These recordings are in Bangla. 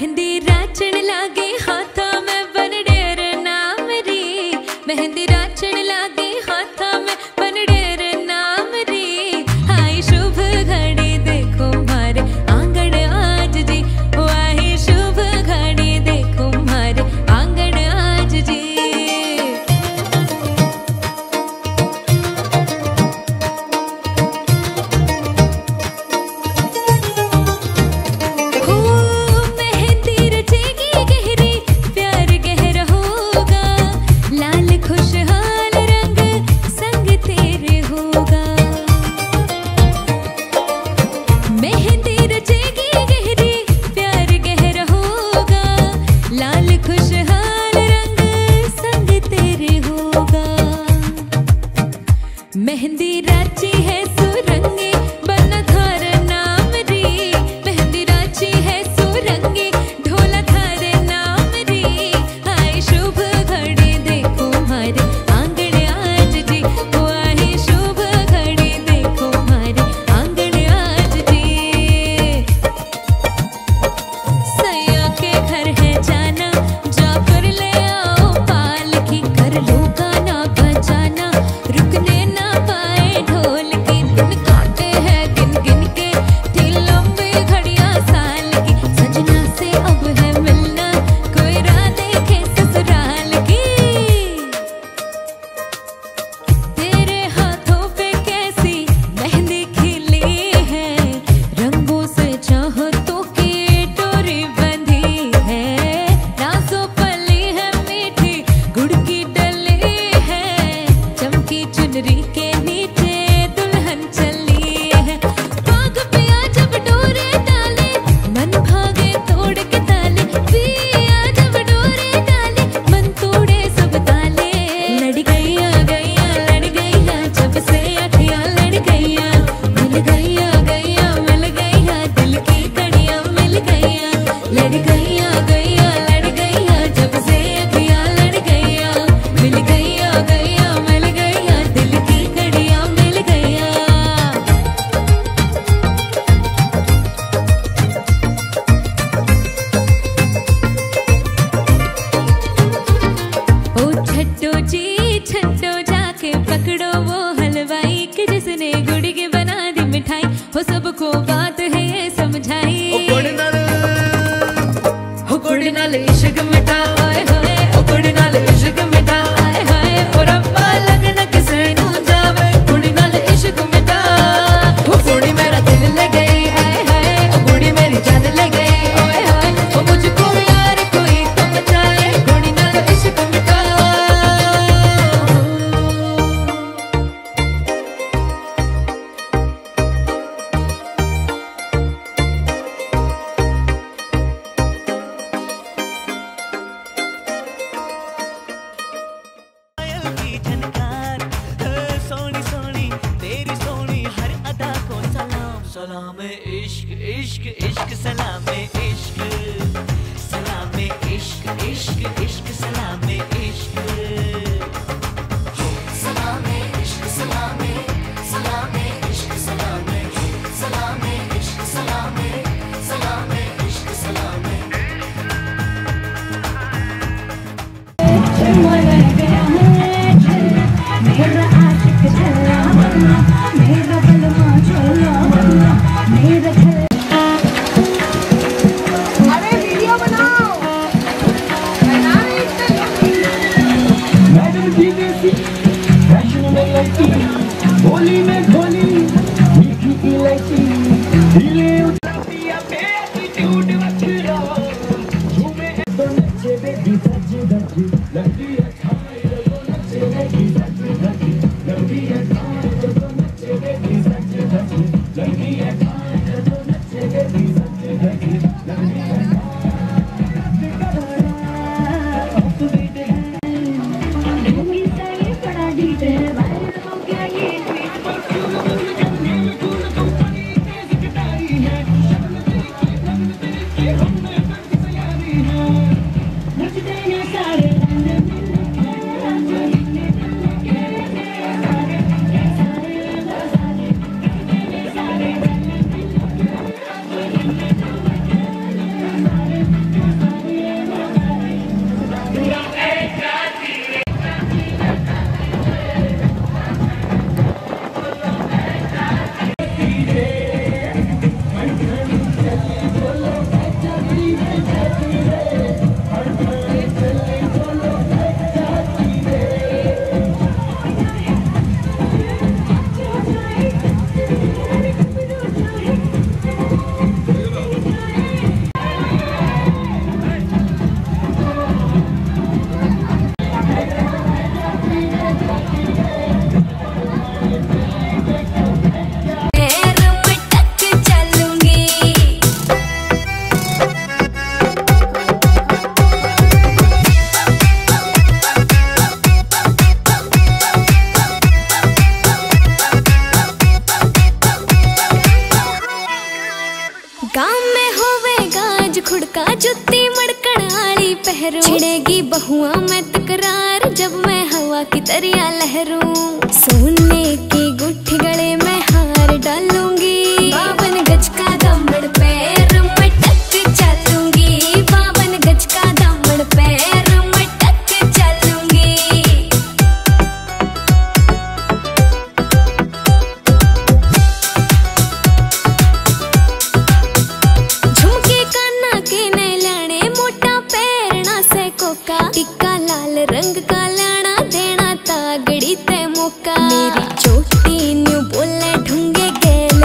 मेहंदी राचण लागे हाथा में बन डेर नाम री। मेहंदी राचण लागे हाथा में बन डेर नाम री। आई शुभ घड़ी देखो मारे आंगन आज जी। ओ आई शुभ घड़ी देखो मारे आंगन आज जी। मेहंदी राची है सुरंगी बन थार नाम री। मेहंदी राची है सुरंगी ढोला थार नाम री। आई शुभ घड़ी देखो मारे आंगन आज जी। ओ आई शुभ घड़ी देखो मारे आंगन आज जी। सैया के घर है जाना जाकर ले आओ पालकी। कर लो गाना बजाना रुकने ना ढोल की दिन काटे हैं गिन गिन के। थी लंबी घड़ियां साल की सजना से अब है मिलना। कोई राह देखे ससुराल की। तेरे हाथों पे कैसी मेहंदी खिली है। रंगों से चाहतों की डोरी बंधी है। नाज़ों पली है मीठी गुड़ की डली है। चमकी चुनरी के नीचे दुल्हन चली है। भाग पिया जब डोरे डाले मन भागे तोड़ के ताले। पिया जब डोरे डाले मन तोड़े सब ताले। लड़ गईया गईया लड़ गईया जब से अखियां लड़ गईया। मिल गईया गईया मिल गईया दिल की कड़ियां मिल गईया। लड़ गईया गईया लड़ गईया जब से अखियां लड़ गईया। मिल गईया गईया मिल गईया दिल की कड़ियां मिल गईया। ओ छट्टो जी छट्टो जाके पकड़ो वो हलवाई के जिसने गुड़ की बना दी मिठाई। हो सबको बात है ये समझाई। ओ गुड़ नाल इश्क मिठा आए हाय। ओ गुड़ नाल इश्क मिठा आए हाय ओ रब्बा लगना किसे नू जावे। गुड़ नाल इश्क मिठा ओ गुड़ी मेरा दिल ले गई। आए हाय ओ गुड़ी मेरी जान ले गई। ओए हाय ओ मुझको यार कोई तो बचाए। गुड़ी नाल इश्क मिठा। की झनकार सोनी सोनी तेरी सोनी हर अदा को सलाम। सलाम इश्क इश्क इश्क सलाम इश्क। सलाम इश्क इश्क इश्क सलाम इश्क। सलाम इश्क सलाम सलाम इश्क सलाम। सलाम इश्क सलाम सलाम इश्क सलाम। मेरा आशिक चला मेरा बलमा चला मेरा। अरे वीडियो बनाओ बना रही मैडम जी देसी फैशन में लड़की होली में खोली मीठी इलायची हिले उतरा पिया पे एटीट्यूड वखरा झूमे तो नचे बेबी सच सच लगी मुझे सारे खुड़का जुत्ती मड़कण आली पहरू, छिड़ेगी बहुआ में तकरार जब मैं हवा की तरिया लहरूं। सोने की गुट्ठी गले में हार डालूंगी, 52 गज का दामन पैर में टक चलूंगी, 52 गज का दामन पैर में टक चलूंगी। झुमके काना के न लाने, मोटा पैरना से कोका, टिक्का लाल रंग का लाना देना तागड़ी ते मौका। मेरी चोटी न्यू बोले ढूंगे गेल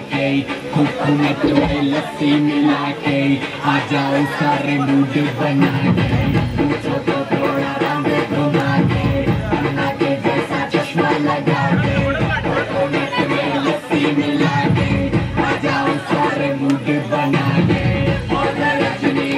हुकूमत में लस्सी मिला के आ जाओ सारे मूड बना के पूछो तो थोड़ा रंग घुमा के अन्ना के जैसा चश्मा लगा के हुकूमत में लस्सी मिला के आ जाओ सारे मूड बना के और रजनी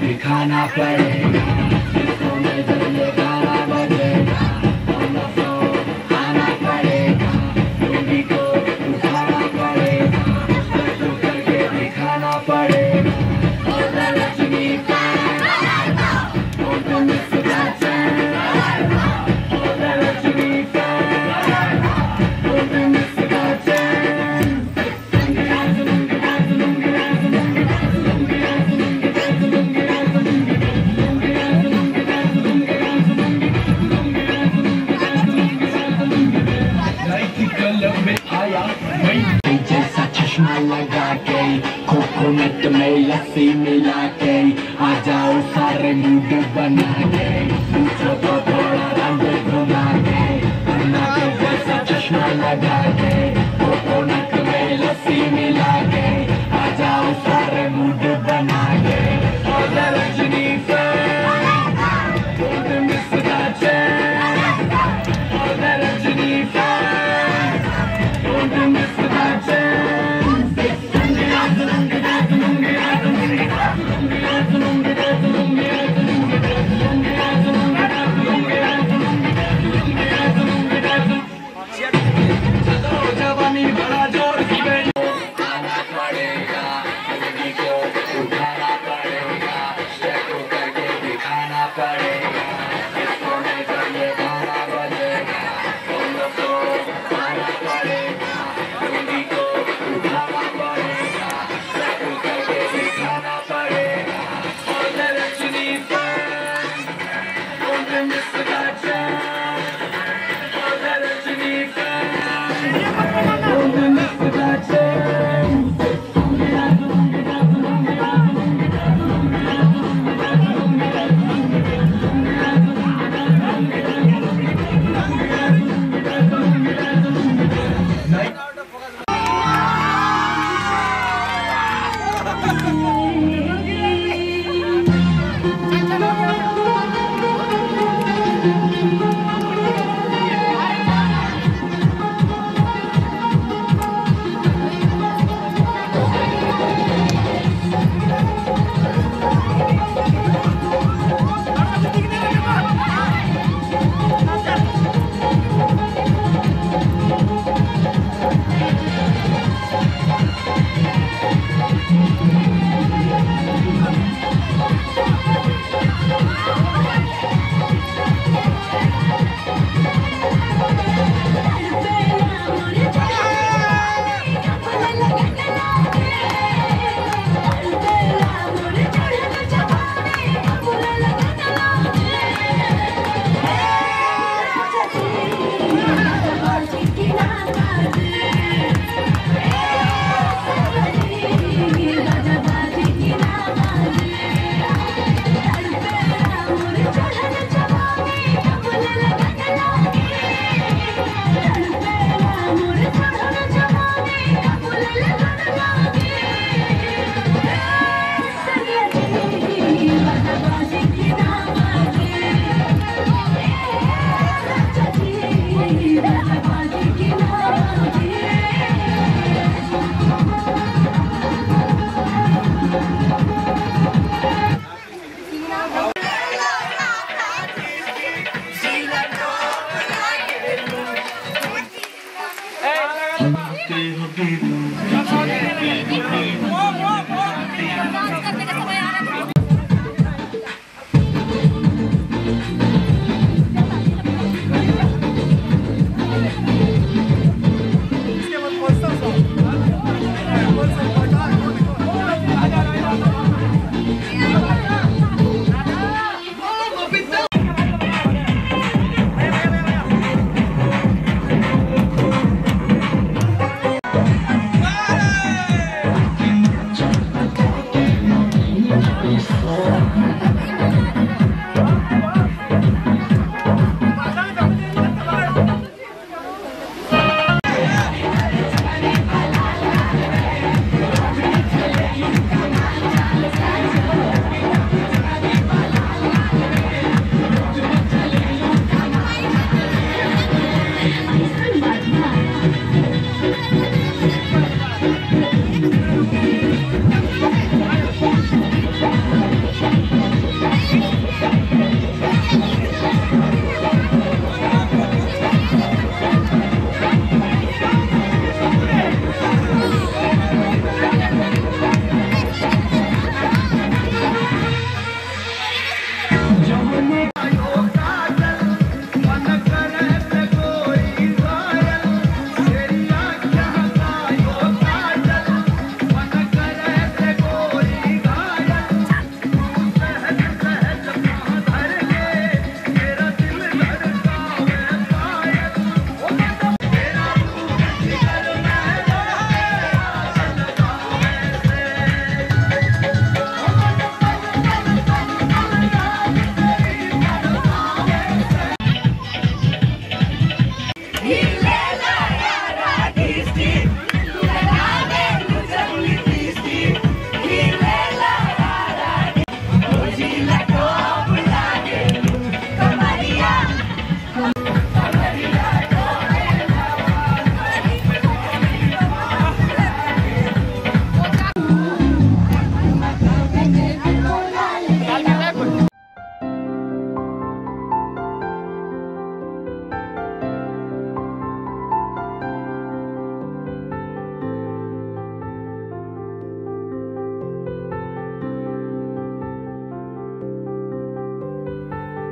दिखाना पड़ेगा में जब ये गाना बजेगा आना पड़ेगा रूबी को उठाना पड़ेगा तो करके दिखाना पड़ेगा और रजनी का और मुस्कुराते और रजनी का और मुस्कुराते जैसा चश्मा लगा के कोकोनट में लस्सी मिला के आ जाओ सारे मूड बना के पूछो तो थोड़ा रंग घुमा के अन्ना के जैसा चश्मा लगा के कोकोनट में लस्सी मिला के आ जाओ सारे मूड बना के और रजनी से और मुस्कुराते और रजनी से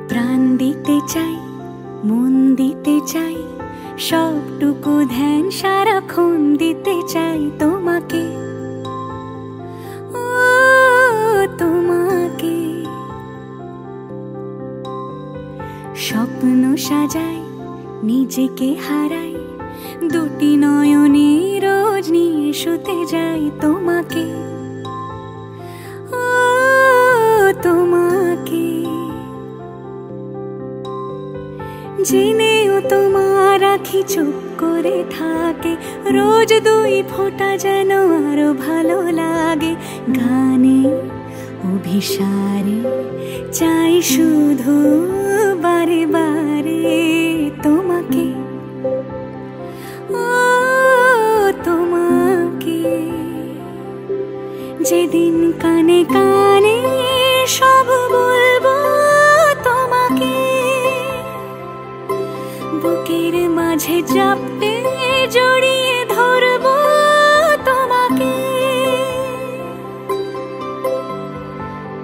প্রাণ দিতে চাই, মন দিতে চাই, সবটুকু ধ্যান সারাক্ষণ দিতে চাই তোমাকে, ও তোমাকে। স্বপ্ন সাজাই, নিজেকে হারাই, দুটি নয়নে রোজ নিয়ে শুতে যাই তোমাকে, ও তোমাকে। জেনেও তোমার আখি চুপ করে থাকে, রোজ দুই ফোঁটা যেন আরো ভালো লাগে। গানে অভিসারে চাই শুধু বারে বারে তোমাকে, ও তোমাকে। যেদিন কানে কানে সব বলবো তোমাকে, বুকের মাঝে চাপতে জড়িয়ে ধরবো তোমাকে।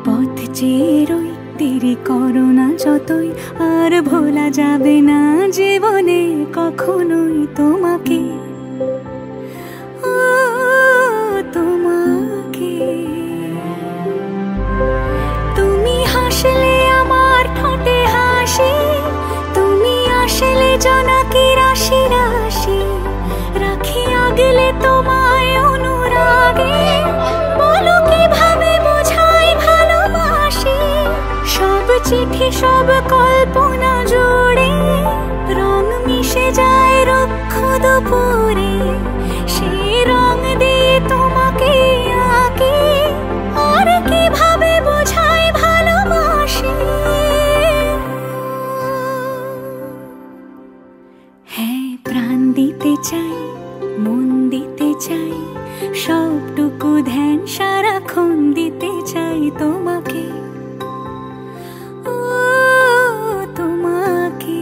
পথ চেয়ে রই, দেরি করো না যতই, আর ভোলা যাবে না জীবনে কখনোই তোমাকে, ও তোমাকে। তুমি হাসলে আমার ঠোঁটে হাসি, তুমি আসলে জোনাকি রাশি রাশি, রাখি আগলে তোমায় অনুরাগে। বলো কিভাবে বোঝাই ভালোবাসি, সব চিঠি সব কল্পনা জুড়ে রং মিশে যায় রুক্ষ দুপুরে। সেই রং দিয়ে তোমাকে আঁকি, আর কিভাবে বোঝাই ভালোবাসি। হ্যাঁ, প্রাণ দিতে চাই, মন দিতে চাই, সবটুকু ধ্যান সারাক্ষণ দিতে চাই তোমাকে, ও তোমাকে।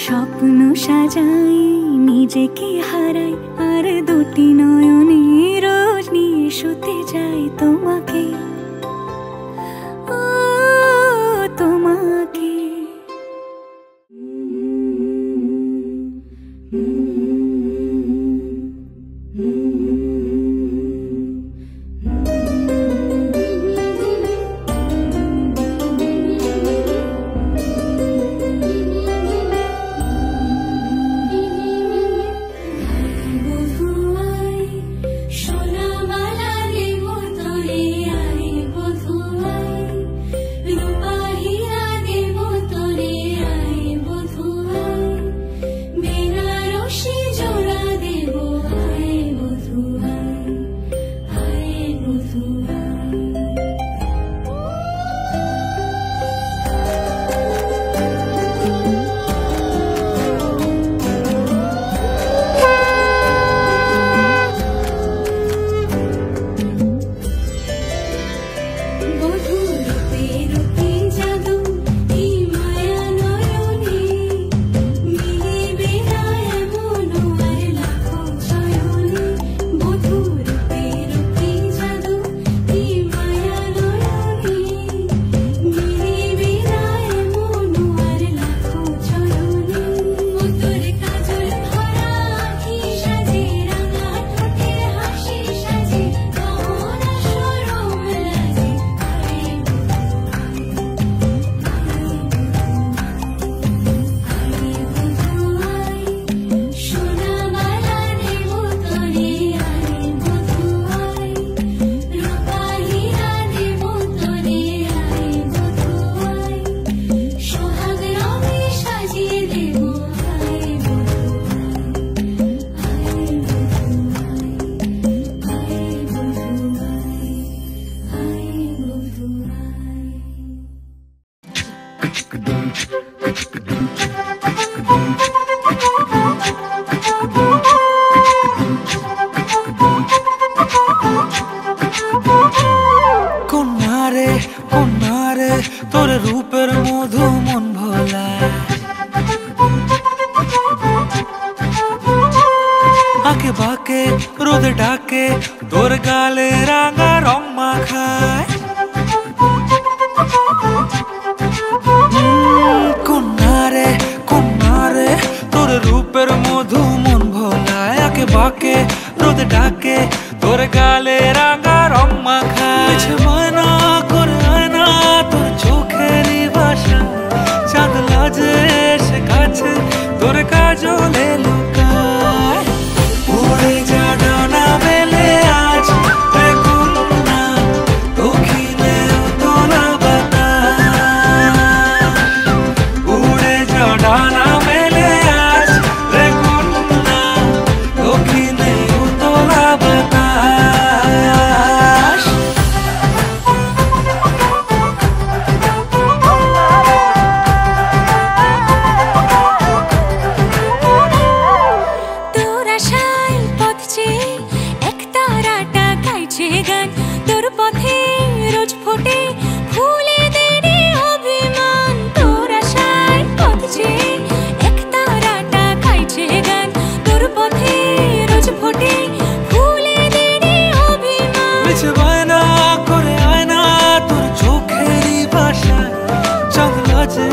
স্বপ্ন সাজাই, নিজেকে হারাই, আর দুটি নয়নে রোজ নিয়ে শুতে যাই তোমাকে, ও তোমাকে। সোনা মালা রে মন কন্যারে তোর রূপের মধু মন ভোলা আঁকে বাঁকে রোদ ডাকে তোর গালে রাঙা রং মাখায় কন্যারে তোর রূপের মধু মন ভোলায় আঁকে বাঁকে রোদ ডাকে তোর গালে রাঙা রং মাখায় মানা করে আয়না তোর চোখেরই ভাষা চাঁদ লাজে এসে কাছে তোর কাজলে লুকায় উড়ে যা ডানা মেলে আজ রে কন্যা দক্ষিণে তোলা বাতাস উড়ে যা ডানা মেলে আজ রে কন্যা দক্ষিণে তোলা বাতাস তোর আশায় পথ চেয়ে একতারাটা গাইছে গান তোর পথে রোজ ফোটে ফুলেদের অভিমান তোর আশায় পথ চেয়ে একতারাটা গাইছে গান তোর পথে রোজ ফোটে ফুলেদের অভিমান মিছে বায়না করে আয়না তোর চোখেরই ভাষা চাঁদ লাজে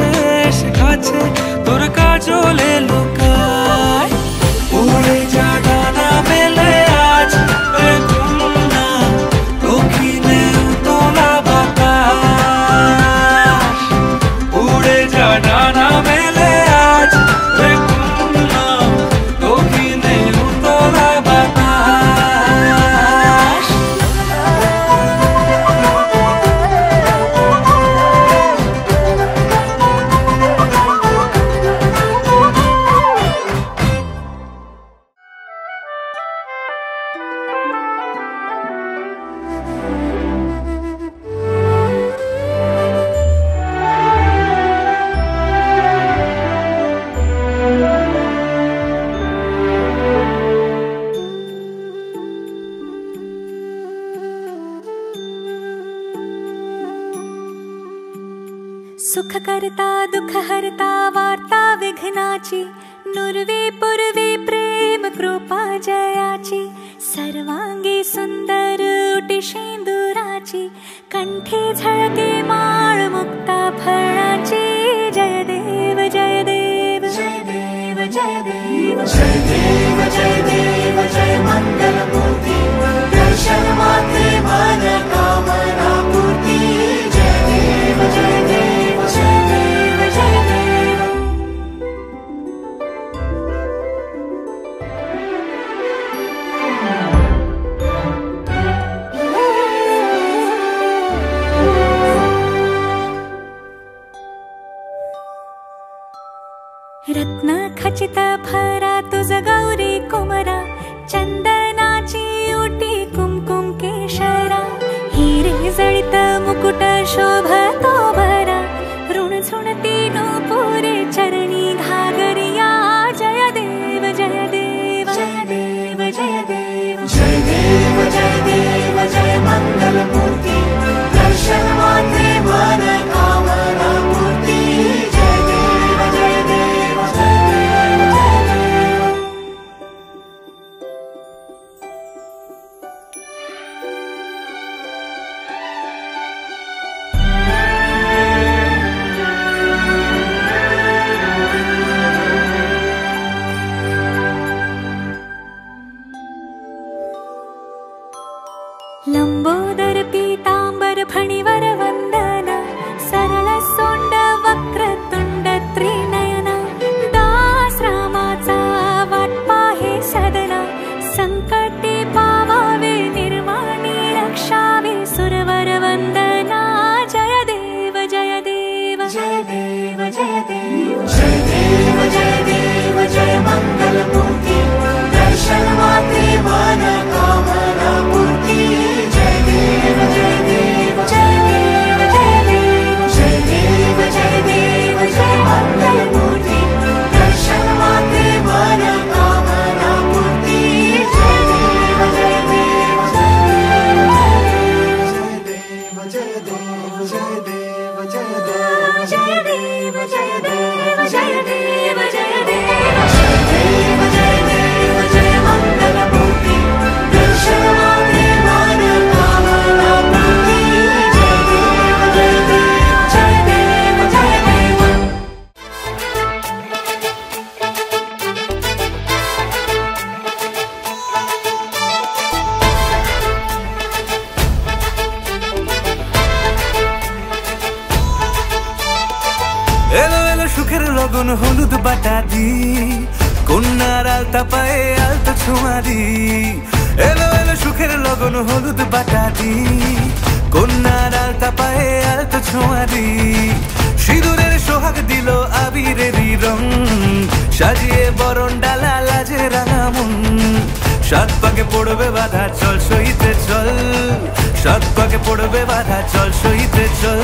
এসে কাছে তোর কাজলে লুকায় উড়ে যা ডানা মেলে আজ রে কন্যা দক্ষিণে তোলা বাতাস উড়ে যা ডানা মেলে আজ রে কন্যা দক্ষিণে তোলা বাতাস सुख करता दुख हरता वार्ता विघ्नाची नुर्वे पूर्वे प्रेम कृपा जयाची सर्वांगी सुंदर उटी शेंदुराची कंठे झळके माळ मुक्ता फळाची जय देव जय देव जय देव जय देव जय देव जय देव जय मंगल मूर्ति दर्शन मात्रे मन कामना पूर्ति जय देव जय देव जय देव जय देव रत्न खचित भरा तुझ गौरी कुमरा चंदनाची उटी कुमकुम केशरा हिरे जळित मुकुट शोभतो भरा ऋण झुणती नूपुरे चरणी घागरिया जय देव जय देव जय देव जय देव जय देव जय देव जय मंगल मूर्ति दर्शन मात्रे मन कामना पूर्ति जय देव जय देव जय देव जय देव लंबोदर पीतांबर फणिवर वंदना सरळ सोंड वक्रतुंड त्रिनयना दास रामाचा वाट पाहे सदना संकटे पावावे निर्वाणी रक्षावे सुरवर वंदना जय देव जय देव जय देव जय देव जय देव जय देव जय मंगल मूर्ति दर्शन मात्रे मन कामना पूर्ति जय देव লগন হলুদ বাটা দি, কন্যার আলতা পায়ে আলতা ছোঁয়া দি। এলো এলো সুখের লগন হলুদ বাটা দি, কন্যার আলতা পায়ে আলতা ছোঁয়া দি। সিঁদুরের সোহাগ দিল আবিরেরই রং, সাজিয়ে বরণ ডালা লাজে রাঙা মন। সাত পাকে পড়বে বাধা চল সইতে চল, সাত পাকে পড়বে বাধা চল সইতে চল।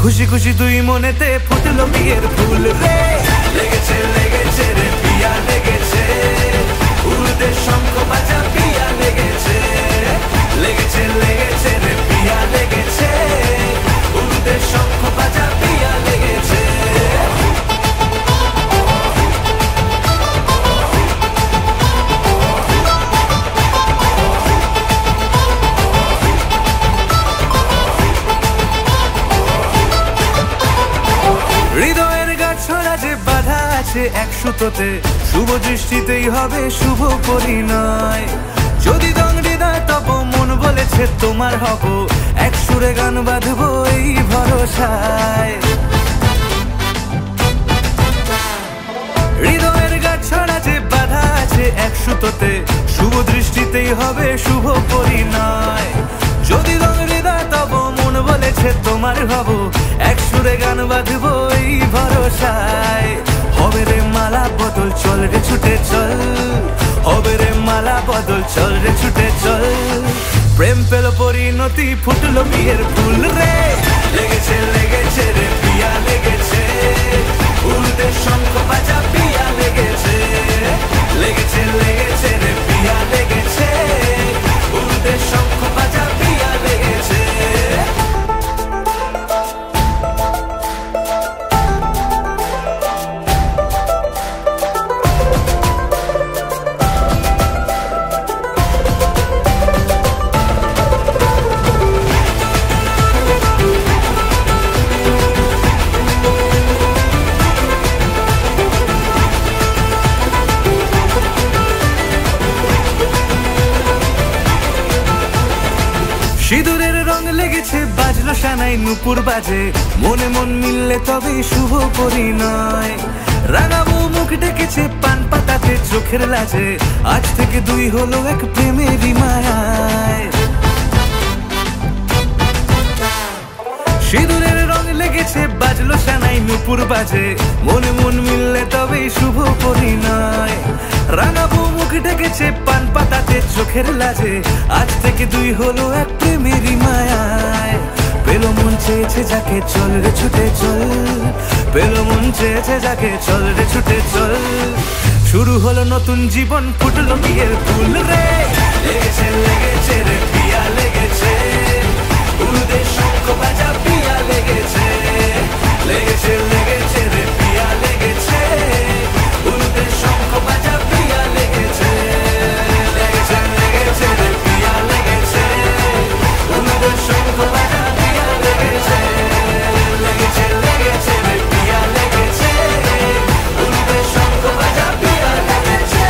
খুশি খুশি দুই মনেতে ফুটলো বিয়ের ফুল রে। লেগেছে লেগেছে রে পিয়া লেগেছে, উড়তে শঙ্খ বাজা পিয়া লেগেছে। লেগেছে লেগেছে রে পিয়া লেগেছে, উড়তে শঙ্খ বাজা পিয়া লেগেছে। হৃদয়ের গাছড়া যে বাধা আছে এক সুতোতে, শুভ দৃষ্টিতেই হবে শুভ পরিণয়। যদি দংডিদার তব মন বলেছে তোমার হব, এক সুরে গান বাঁধবো এই ভরসায়। হৃদয়ের গাছড়া যে বাধা আছে এক সুতোতে, শুভ দৃষ্টিতেই হবে শুভ পরিণয়। যদি দংডিদার তব মন বলেছে তোমার হব, এক সুরে গান বাঁধবো এই ভরসায়। হবে রে মালা বদল চল রে ছুটে চল, হবে রে মালা বদল চল রে ছুটে চল। প্রেম পেল পরিণতি ফুটলো বিয়ের ফুল রে। লেগেছে লেগেছে রে পিয়া লেগেছে, উড়তে শঙ্খ বাজা পিয়া লেগেছে। লেগেছে লেগেছে রে পিয়া লেগেছে, উড়তে শঙ্খ বাজা পিয়া লেগেছে। সিঁদুরের রং লেগেছে বাজলো সানাই নুপুর বাজে, মনে মন মিললে তবে শুভ পরিণয়। রাঙাবো মুখ ডেকেছে পান পাতাতে চোখের লাজে, আজ থেকে দুই হলো এক প্রেমেরই মায়ায়। সিঁদুরের রং লেগেছে বাজলো সানাই নুপুর বাজে, মনে মন মিললে তবে শুভ পরিণয়। রাঙাবো মুখ ডেকেছে পান পাতাতে চোখের লাজে, আজ থেকে দুই হলো এক প্রেমেরই মায়ায়। পেলো মন চেয়েছে যাকে চল রে ছুটে চল, পেলো মন চেয়েছে যাকে চল রে ছুটে চল। শুরু হলো নতুন জীবন ফুটলো বিয়ের ফুল রে। লেগেছে লেগেছে রে পিয়া লেগেছে, উড়তে শঙ্খ বাজা পিয়া লেগেছে। লেগেছে লেগেছে রে পিয়া লেগেছে, উড়তে শঙ্খ বাজা পিয়া লেগেছে। লেগেছে লেগেছে রে পিয়া লেগেছে, উড়তে শঙ্খ বাজা পিয়া লেগেছে। লেগেছে লেগেছে রে পিয়া লেগেছে, উড়তে শঙ্খ বাজা পিয়া লেগেছে।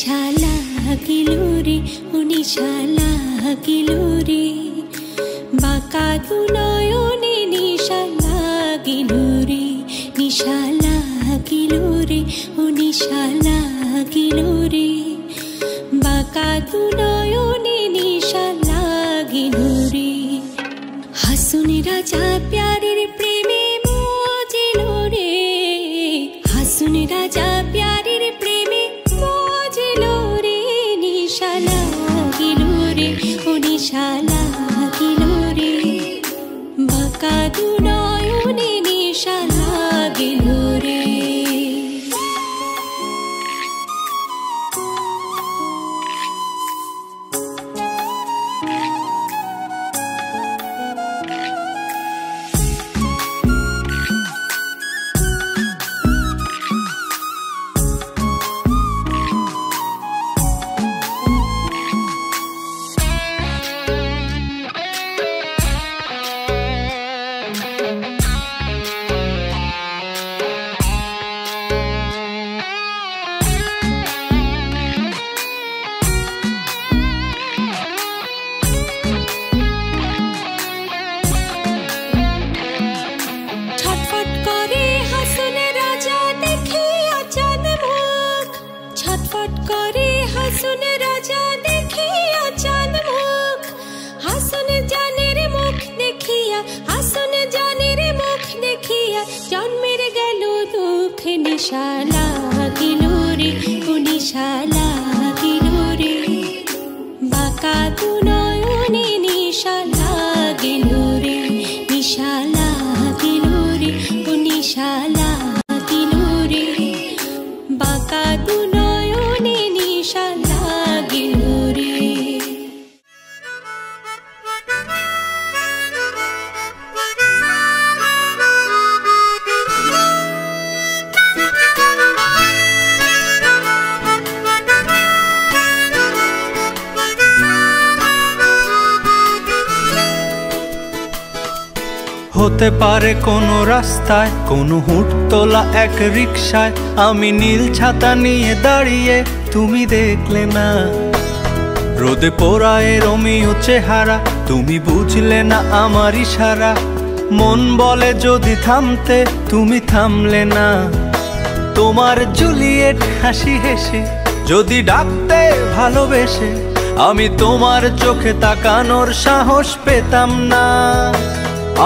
নিশা লাগিল রে ও নিশা লাগিল রে বাঁকা দু নয়নে নিশা লাগিল রে নিশা লাগিল রে ও নিশা লাগিল রে বাঁকা দু নয়নে নিশা লাগিল রে হাসুন রাজা প্যারের প্রেমে মজিল রে হাসুন রাজা প্যারের প্রেমে মজিল রে নিশা লাগিল রে ও নিশা লাগিল রে বাঁকা দু নয়নে নিশা লাগিল রে জন্মের গেল দুঃখ নিশা লাগিল রে ও নিশা লাগিল রে বাঁকা দু নয়নে নিশা লাগিল রে নিশা লাগিল রে ও নিশা লাগিল রে বাঁকা দু নয়নে নিশা লাগিল রে হতে পারে কোনো রাস্তায় কোনো হুট তোলা এক রিকশায় আমি নীল ছাতা নিয়ে দাঁড়িয়ে তুমি দেখলে না রোদে পোড়ায় রোমিও চেহারা তুমি বুঝলে না আমার ইশারা মন বলে যদি থামতে তুমি থামলে না তোমার জুলিয়েট হাসি হেসে যদি ডাকতে ভালোবেসে আমি তোমার চোখে তাকানোর সাহস পেতাম না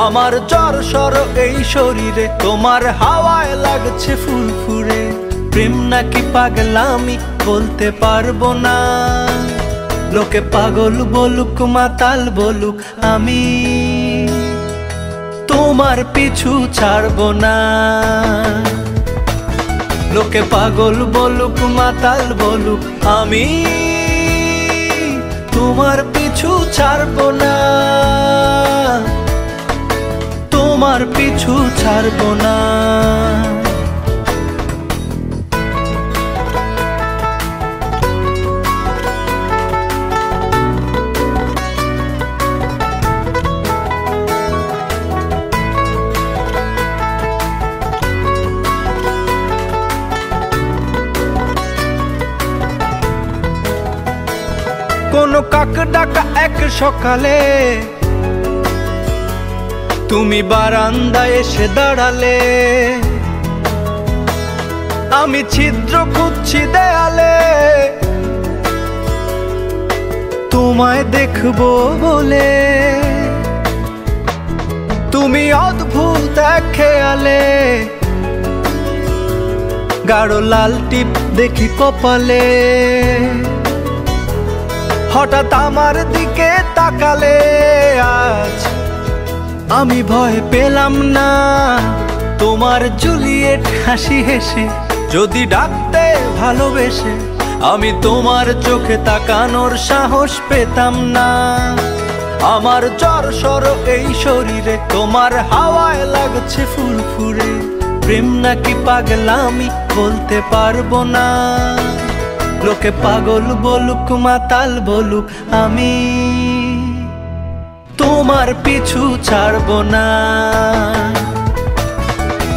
আমার জ্বর সর এই শরীরে তোমার হাওয়ায় লাগছে ফুরফুরে প্রেম নাকি পাগলামি বলতে পারবো না লোকে পাগল বলুক মাতাল বলুক আমি তোমার পিছু ছাড়বো না লোকে পাগল বলুক মাতাল বলুক আমি তোমার পিছু ছাড়বো না তোমার পিছু ছাড়বো না কোনো কাক ডাকা এক সকালে তুমি বারান্দায় এসে দাঁড়ালে আমি ছিদ্র খুঁজছি দেয়ালে তোমায় দেখবো বলে তুমি অদ্ভুত এক খেয়ালে গাঢ় লাল টিপ দেখি কপালে হঠাৎ আমার দিকে তাকালে আজ আমি ভয় পেলাম না তোমার জুলিয়েট হাসি হেসে যদি ডাকতে ভালোবেসে আমি তোমার চোখে তাকানোর সাহস পেতাম না আমার জ্বর সর এই শরীরে তোমার হাওয়ায় লাগছে ফুরফুরে প্রেম নাকি পাগলামি বলতে পারবো না লোকে পাগল বলুক মাতাল বলুক আমি তোমার পিছু ছাড়বো না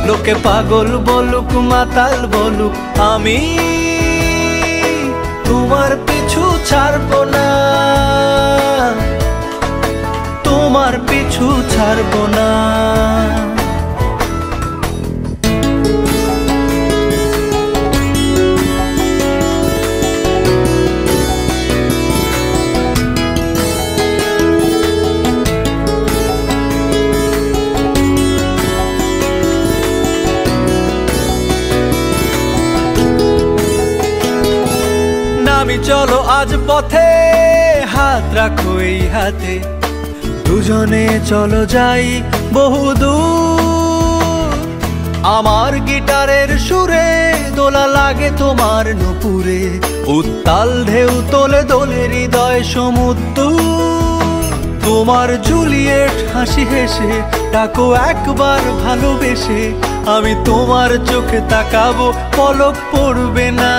লোকে পাগল বলুক মাতাল বলুক আমি তোমার পিছু ছাড়বো না, তোমার পিছু ছাড়বো না। নামি চলো আজ পথে, হাত রাখো এই হাতে, দুজনে চলো যাই বহুদূর। আমার গিটারের সুরে দোলা লাগে তোমার নুপুরে, উত্তাল ঢেউ তোলে দোলে হৃদয় সমুদ্র। তোমার জুলিয়েট হাসি হেসে ডাকো একবার ভালোবেসে, আমি তোমার চোখে তাকাবো পলক পড়বে না।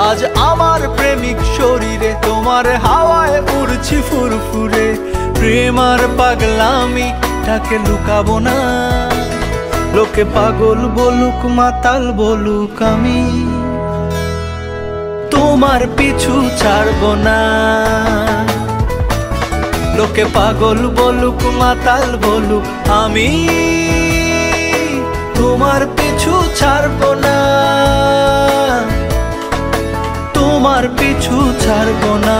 আজ আমার প্রেমিক শরীরে তোমার হাওয়ায় উড়ছি ফুরফুরে, প্রেম আর পাগলামি তাকে লুকাবো না। লোকে পাগল বলুক মাতাল বলুক, আমি তোমার পিছু ছাড়বো না। লোকে পাগল বলুক মাতাল বলুক, আমি তোমার পিছু ছাড়বো না, তোমার পিছু ছাড়বো না।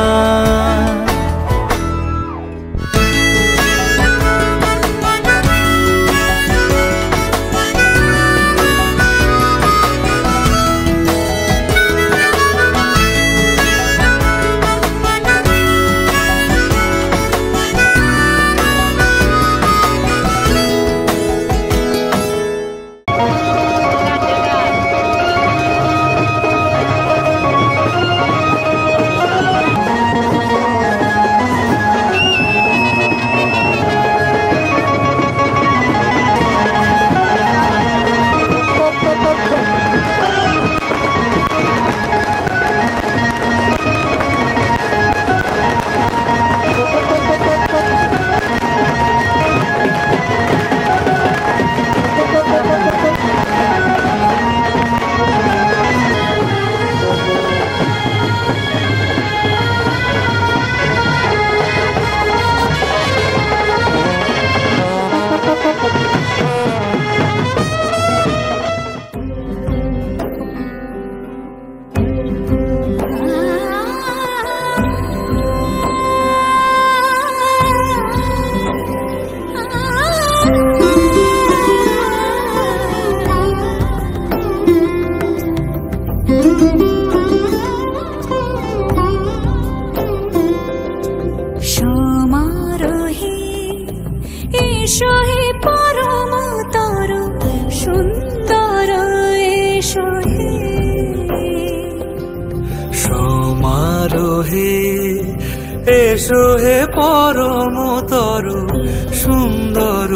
এসো হে পরমতর সুন্দর,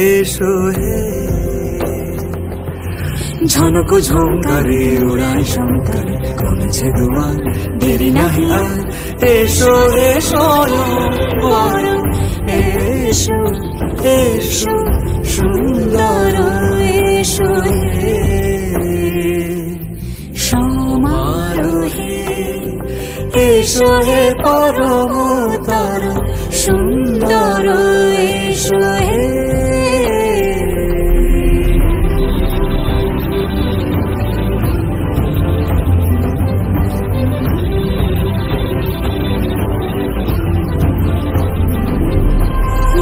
এসো হে। ঝনক ঝঙ্কারে উড়ায় শঙ্কারে, কমেছে দুয়ার দেরি নাহি আর। এসো এসো বড়, এসো এসো সুন্দর, এসো হে। সমারোহে এসো হে পরমতর সুন্দর, এসো হে।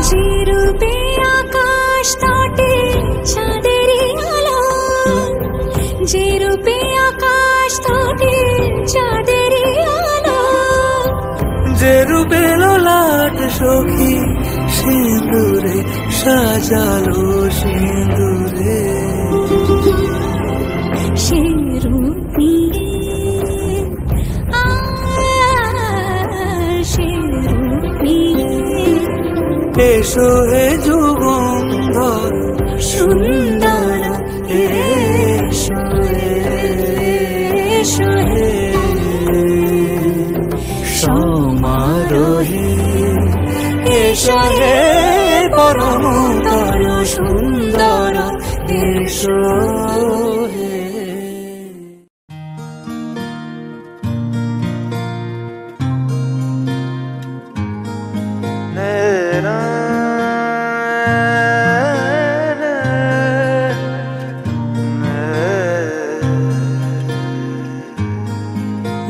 যে রূপে আকাশ তটে চাঁদেরই আলো, যে রূপে আকাশ তটে চাঁদেরই আলো, যে রূপে ললাট সখী সিঁদুরে সাজালো সিঁদুরে, সে রূপী সে রূপী। এসো হে যুগন্ধর সুন্দর, এসো এসো হে। সমারোহে এসো হে পরমতর সুন্দর, এসো হে।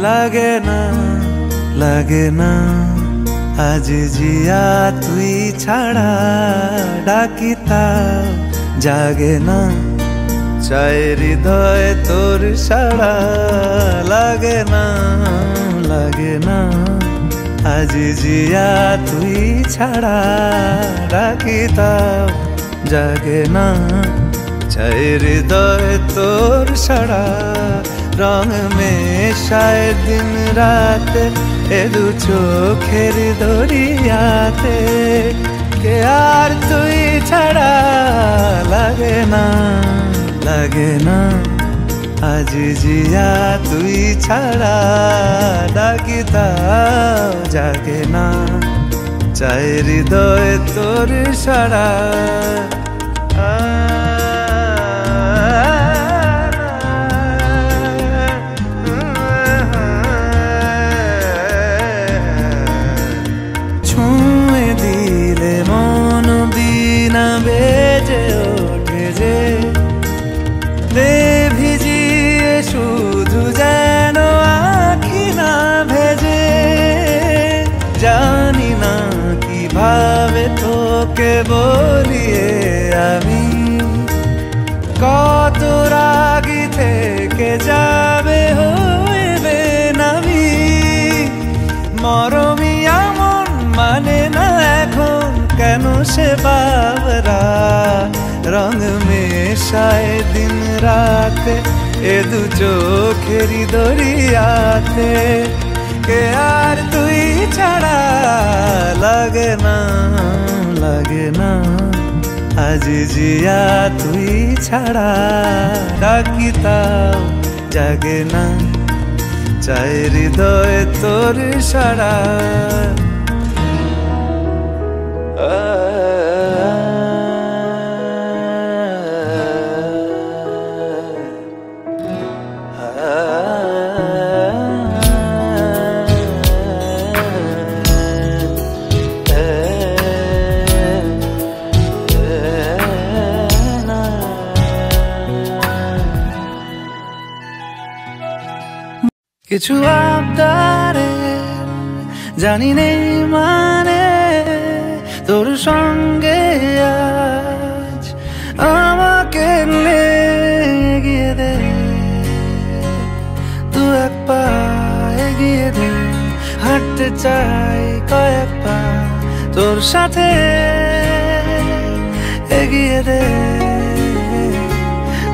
লাগে না লাগে না আজ জিয়া তুই ছাড়া ডাকি তাও জাগে না চাই হৃদয় তোর সাড়া লাগে না আজ জিয়া তুই ছাড়া ডাকি তাও জাগে না চাই হৃদয় তোর সাড়া রং মেশায় দিন রাত এ দু চোখের দরিয়াতে কে আর তুই ছাড়া লাগে না আজ জিয়া তুই ছাড়া ডাকি তাও জাগে না চাই হৃদয় তোর সাড়া ছুঁয়ে দিলে মন বিনা বেজে ওঠে যে দে ভিজিয়ে শুধু যেন আখি না ভেজে জানি না কিভাবে তোকে বলিয়ে আমি কত রাগি থেকে যাবে হইবে নামি মরমি আমন মানে না এখন কেন সে বাবরা রং মেশায় দিন রাতে এ দু চোখেরি দরিয়াতে কে আর তুই ছাড়া লাগে না আজ জিয়া তুই ছাড়া ডাকি তাও জাগে না চাই হৃদয় তোর সাড়া কিছু আবদারে জানি নেই মানে তোর সঙ্গে আজ আমাকে এগিয়ে দে তু এক পা এগিয়ে দে হাঁটতে চাই কয়েক পা তোর সাথে এগিয়ে দে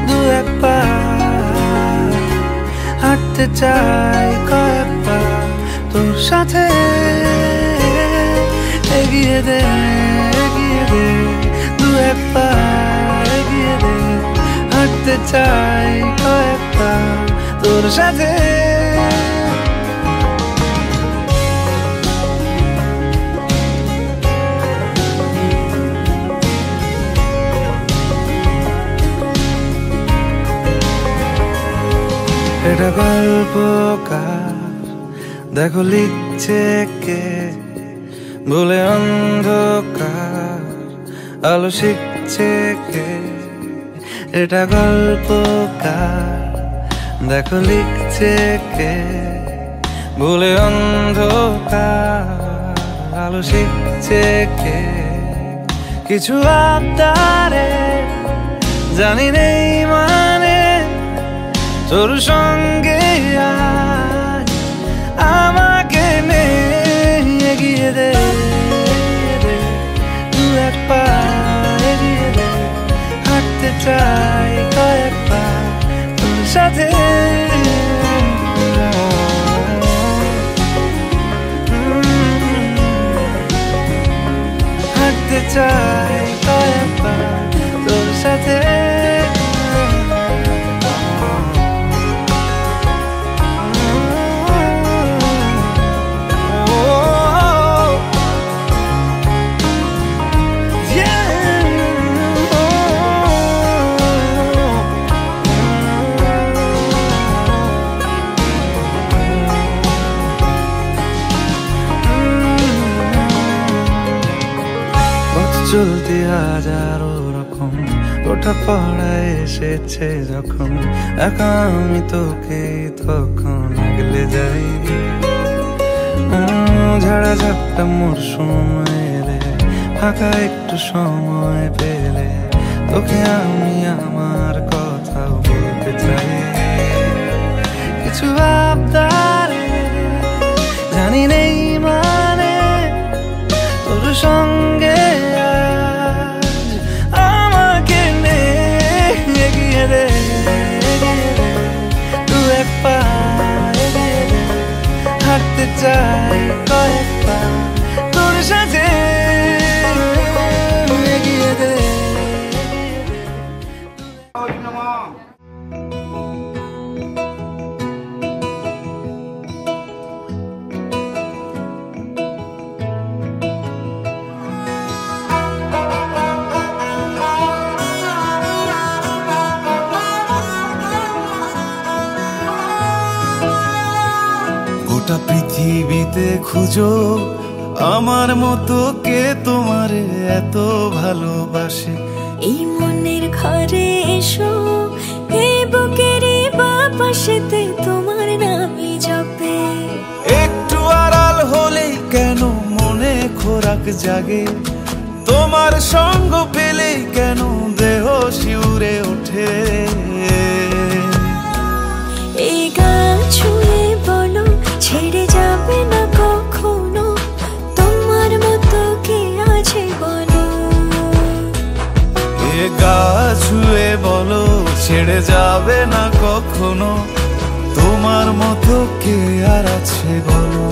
দু এক পা হাঁটতে চাই কয়েক পা তোর সাথে এগিয়ে দে দু এক পা এগিয়ে দে হাঁটতে চাই কয়েক পা তোর সাথে এটা গল্পকার দেখো লিখছে কে ভুলে অন্ধকার আলো শিখছে কে এটা গল্পকার দেখো লিখছে কে ভুলে অন্ধকার আলো শিখছে কে কিছু আবদারে জানি নেই মানে তোর সঙ্গে আজ আমাকে এগিয়ে দে দু এক পা এগিয়ে দে হাঁটতে চাই কয়েক পা তোর সাথে হাঁটতে চাই কয়েক পা তোর সাথে চলতি হাজারো রকম পথ লেখাপড়ায় এসেছে যখন একা আমি তোকে তখন আগলে যাই। ঝাড়া ঝাপটা মরশুম এলে ফাঁকা একটু সময় পেলে তোকে আমি আমার কথাও বলতে চাই। কিছু আবদারে জানি নেই মানে তোর সঙ্গে আজ আমাকে নে এগিয়ে দে দু এক পা এগিয়ে দে, হাঁটতে চাই কয়েক পা তোর সাথে এগিয়ে দে। গোটা পৃথিবীতে খুঁজো আমার মতো কে তোমারে এত ভালোবাসে। এই মনের ঘরে এসো, এই বুকের বাপাশেতে তোমার নামই জপে। একটু আড়াল হলেই কেন মনে খোরাক জাগে, তোমার সঙ্গ পেলেই কেন দেহ শিউরে ওঠে। এই গান ছুঁয়ে বলো ছেড়ে যাবে না কখনো, তোমার মতো কে আছে বলো। এ গা ছুঁয়ে বলো ছেড়ে যাবে না কখনো, তোমার মতো কে আর আছে বলো।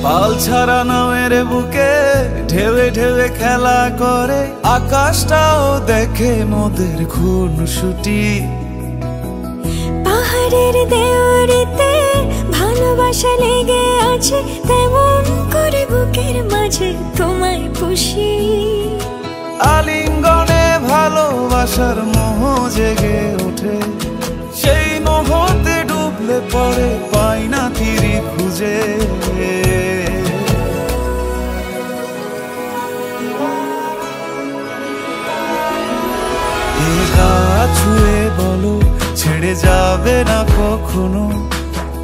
পাল ছাড়া নামের বুকে ঢেউে ঢেউে খেলা করে, আকাশটাও দেখে মোদের খুনসুটি। পাহাড়ের দেওয়ারিতে ভালোবাসা লেগে আছে, তেমন করে বুকের মাঝে তোমায় পুষি। আলিঙ্গনে ভালোবাসার মোহ জেগে ওঠে, সেই মোহতে ডুবলে পড়ে পাই না তীরে খুঁজে। এ গা ছুঁয়ে বলো ছেড়ে যাবে না কখনো,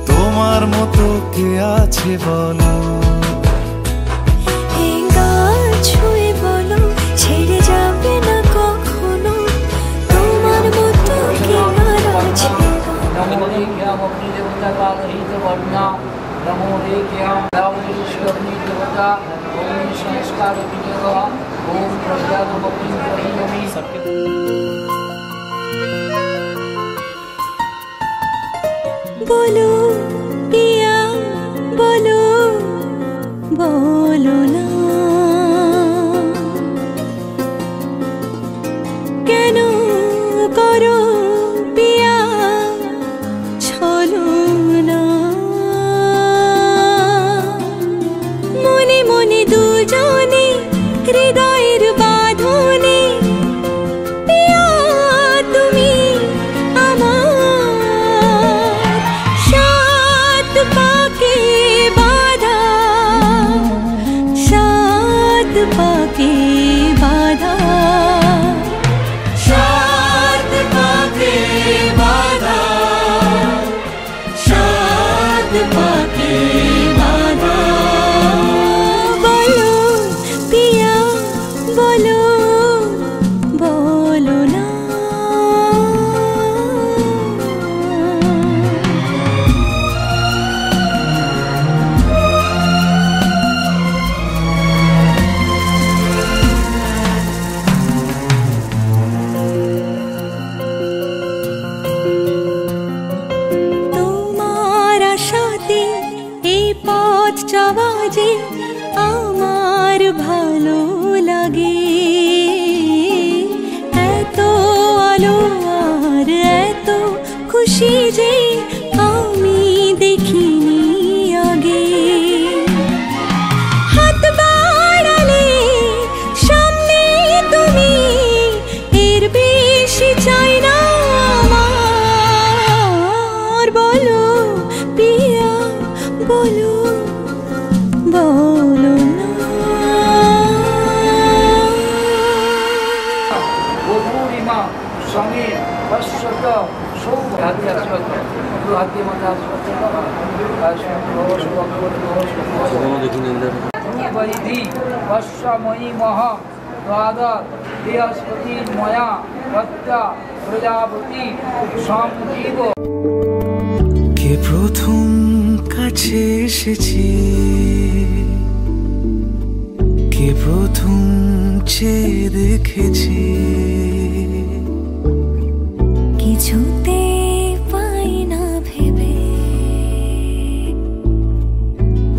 তোমার মতো কে আছে বলো। এই গান ছুঁয়ে বলো ছেড়ে যাবে না কখনো, তোমার মতো কে আর আছে। नमो रेख्याम अपनी देवता काल हित वर्णा, नमो रेख्याम रावणेश्वर अपनी देवता ओम संस्कार विजयवा ओम प्रज्ञान अपनी प्रहियमी सबके। बोलो पिया बोलो बोलो ना, কেন করো পিয়া ছলো না। মনে মনে দুজনে হৃদয়ের বাঁধনে, পিয়া তুমি আমার সাত পাকে বাঁধা, সাত পাকে বাঁধা, সাত পাকে বাঁধা, সাত পাকে বাঁধা। বলো পিয়া বলো বলো না। তোমার আশাতে এই পথ চলা যে আমার ভালো লাগে, এত আলো আর এত খুশি যে আমি দেখিনি আগে। হাত বাড়ালে সামনে তুমি, এর বেশি চাই না আমার। বলো বলো না। পূর্ণিমা স্বামী পশ্চাৎ সৌভাগ্য হাতে আশীর্বাদ করো, হাতে মাথা আশীর্বাদ করো। পশ্চাময়ী মহা দ্বাদা বৃহস্পতি ময়া ভক্তা প্রজাপতি সম্জীব। কে প্রথম কাছে এসেছে, কে প্রথম চেয়ে দেখেছে, কিছুতে পাই না ভেবে,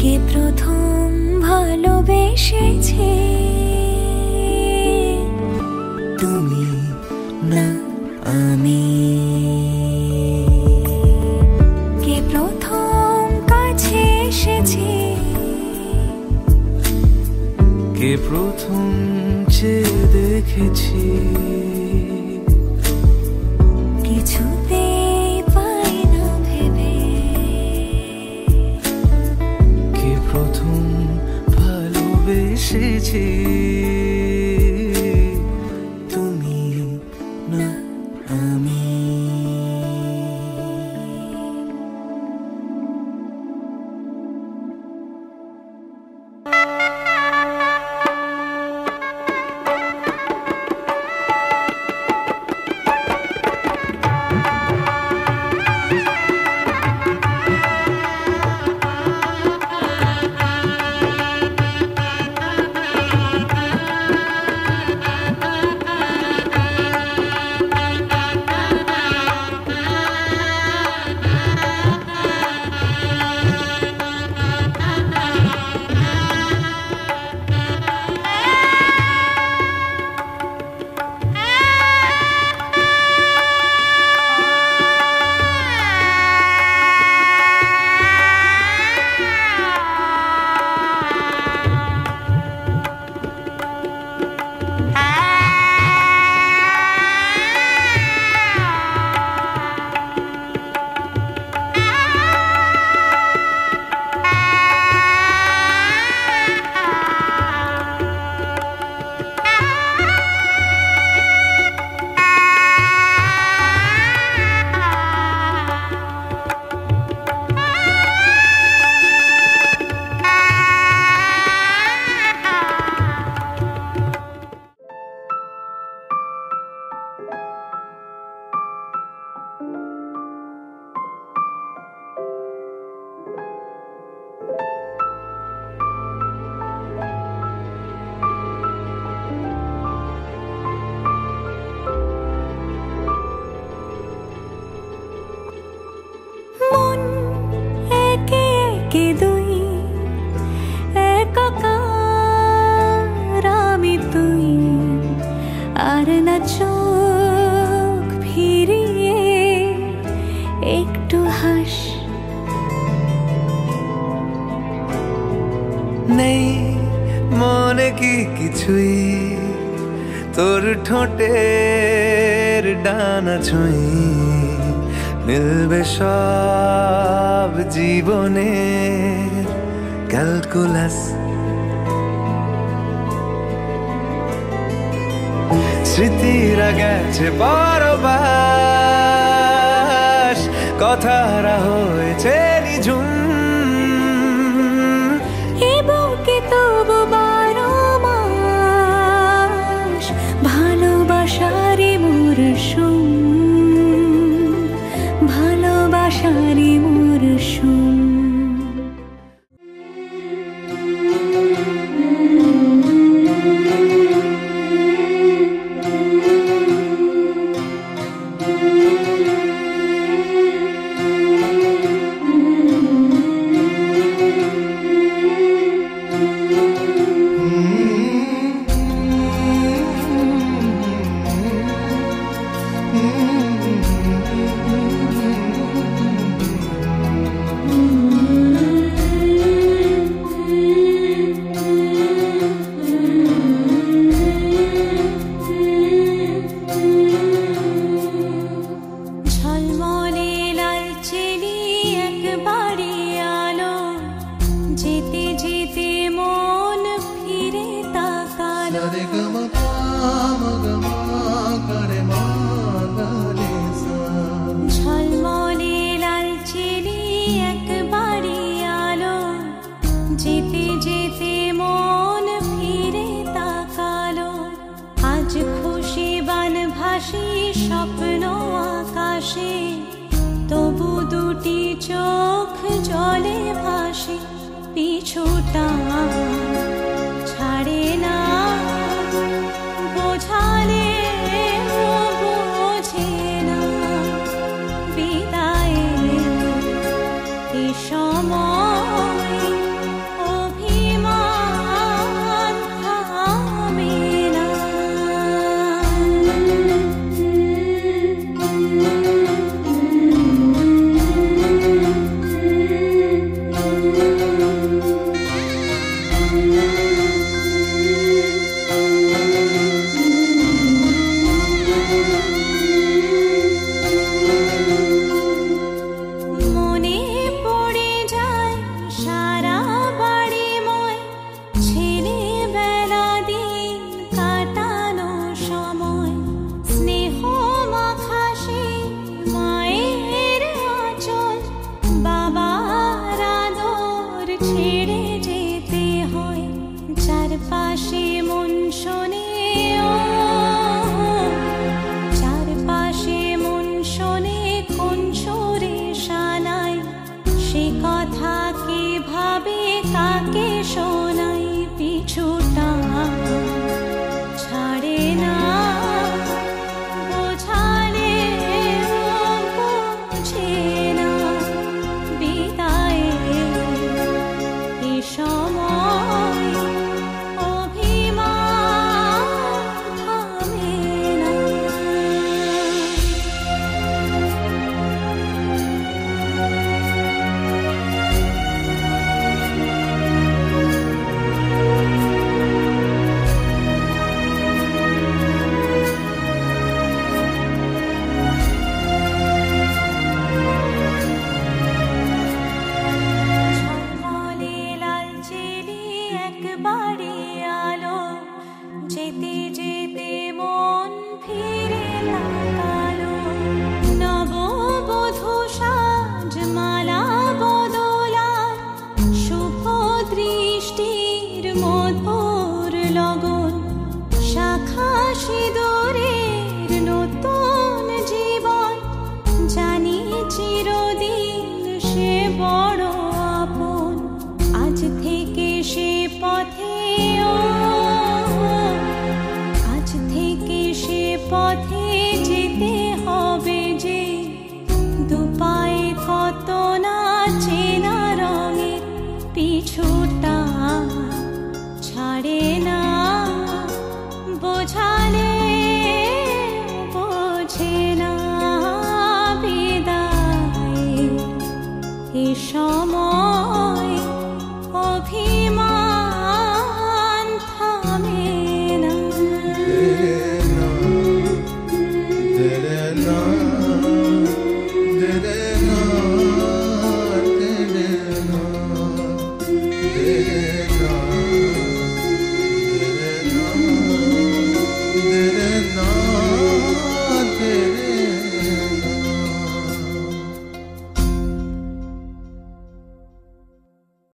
কে প্রথম ভালোবেসেছে, তুমি না আমি। কে প্রথম কাছে এসেছে, কে প্রথম চেয়ে দেখেছে, কিছুতে পাই না ভেবে, কে প্রথম ভালোবেসেছে, তুমি না আমি। মন একে একে দুই, একাকার আমি তুই, আর না চোখ ফিরিয়ে একটু হাস। নেই মনে কি কিছুই, তোর ঠোঁটের ডানা ছুঁই, মিলবে সব জীবনের ক্যালকুলাস। স্মৃতিরা গেছে পরবাস, কথারা হয়েছে নিঝুম, এ বুকে তবু 12 মাস ভালোবাসারই মরশুম, ভালোবাসারই মরশুম। আসে পিছুটা ছাড়ে না বোঝালে বোঝে না বিদায়ের এ সময় অভিমান থামে না। মনে পড়ে যায় সারা বাড়িময় ছেলেবেলা দিন কাটানো সময় স্নেহ মাখাসে মায়ের আঁচল বাবার আদর ছেড়ে যেতে হয় চারপাশে মন শোনে চারপাশে মন শোনে কোন সুরে শানায় সে কথা কিভাবে কাকে শোনাই পিছু